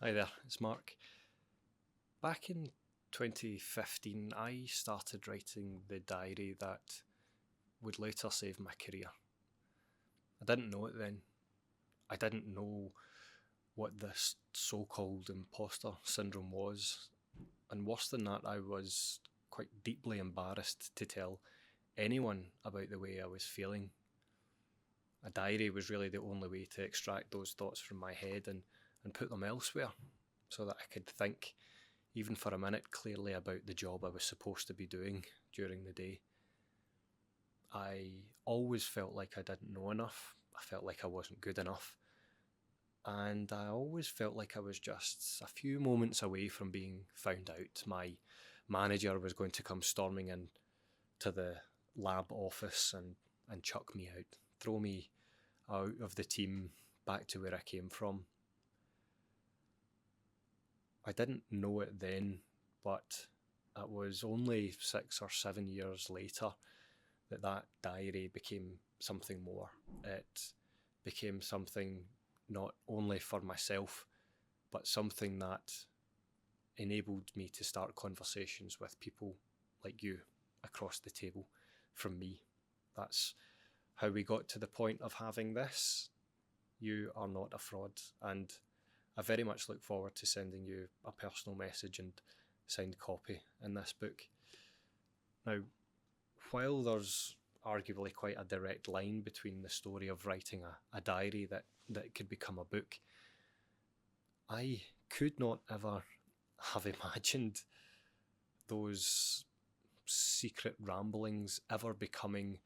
Hi there, it's Marc. Back in 2015, I started writing the diary that would later save my career. I didn't know it then. I didn't know what this so-called imposter syndrome was. And worse than that, I was quite deeply embarrassed to tell anyone about the way I was feeling. A diary was really the only way to extract those thoughts from my head and put them elsewhere so that I could think, even for a minute, clearly about the job I was supposed to be doing during the day. I always felt like I didn't know enough. I felt like I wasn't good enough. And I always felt like I was just a few moments away from being found out. My manager was going to come storming in to the lab office and chuck me out, throw me out of the team back to where I came from. I didn't know it then, but it was only 6 or 7 years later that diary became something more. It became something not only for myself, but something that enabled me to start conversations with people like you across the table from me. That's how we got to the point of having this. You are not a fraud, and I very much look forward to sending you a personal message and signed copy in this book. Now, while there's arguably quite a direct line between the story of writing a diary that could become a book, I could not ever have imagined those secret ramblings ever becoming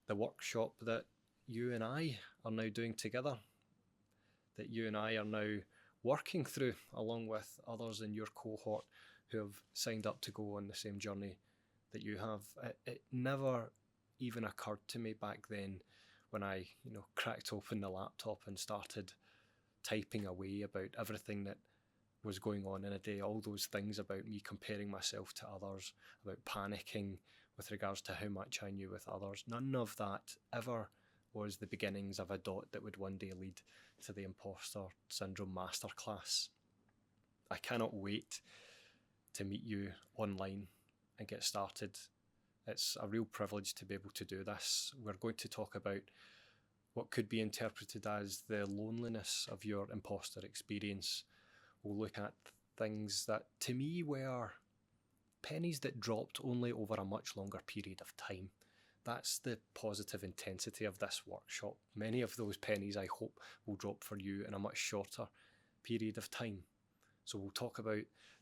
the workshop that you and I are now doing together, that you and I are now working through along with others in your cohort who have signed up to go on the same journey that you have. It never even occurred to me back then when I cracked open the laptop and started typing away about everything that was going on in a day, all those things about me comparing myself to others, about panicking with regards to how much I knew with others. None of that ever was the beginnings of a dot that would one day lead to the Imposter Syndrome Masterclass. I cannot wait to meet you online and get started. It's a real privilege to be able to do this. We're going to talk about what could be interpreted as the loneliness of your imposter experience. We'll look at things that to me were pennies that dropped only over a much longer period of time. That's the positive intensity of this workshop. Many of those pennies, I hope, will drop for you in a much shorter period of time. So we'll talk about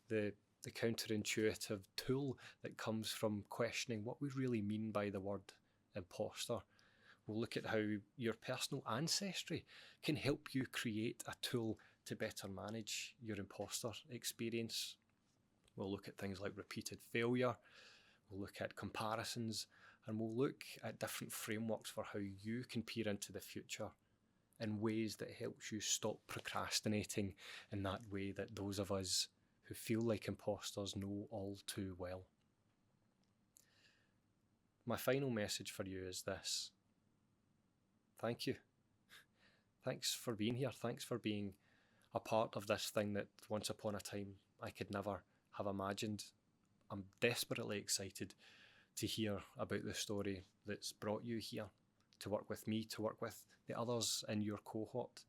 the counterintuitive tool that comes from questioning what we really mean by the word imposter. We'll look at how your personal ancestry can help you create a tool to better manage your imposter experience. We'll look at things like repeated failure. We'll look at comparisons, and we'll look at different frameworks for how you can peer into the future in ways that helps you stop procrastinating in that way that those of us who feel like imposters know all too well. My final message for you is this. Thank you. Thanks for being here. Thanks for being a part of this thing that once upon a time I could never have imagined. I'm desperately excited to hear about the story that's brought you here, to work with me, to work with the others in your cohort.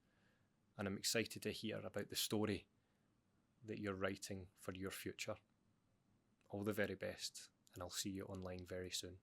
And I'm excited to hear about the story that you're writing for your future. All the very best, and I'll see you online very soon.